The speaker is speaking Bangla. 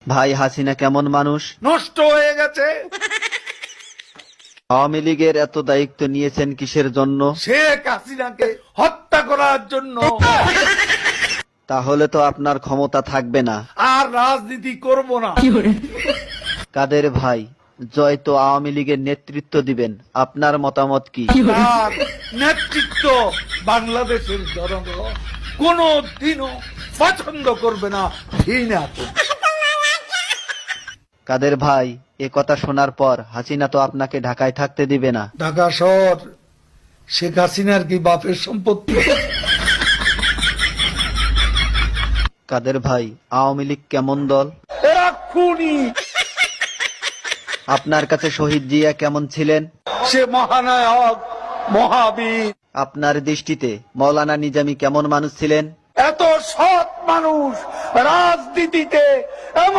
ভাই হাসিনা কেমন মানুষ? নষ্ট হয়ে গেছে। আওয়ামী লীগের এত দায়িত্ব নিয়েছেন কিসের জন্য? শেখ হাসিনাকে হত্যা করার জন্য। তাহলে তো আপনার ক্ষমতা থাকবে না। আর রাজনীতি করব না। কাদের ভাই, জয় তো আওয়ামী লীগের নেতৃত্ব দিবেন, আপনার মতামত কি? তার নেতৃত্ব বাংলাদেশের জনগণ কোনো দিনও পছন্দ করবে না, ঘৃণা করবে। কাদের ভাই, এ কথা শোনার পর হাসিনা তো আপনাকে ঢাকায় থাকতে দিবে না। ঢাকা শহর শেখ হাসিনার কি বাপের সম্পত্তি? কাদের ভাই, আওয়ামী লীগ কেমন দল? এরা খুনি। আপনার কাছে শহীদ জিয়া কেমন ছিলেন? সে মহানায়ক, মহাবীর। আপনার দৃষ্টিতে মৌলানা নিজামী কেমন মানুষ ছিলেন? এত সৎ মানুষ রাজনীতিতে এমন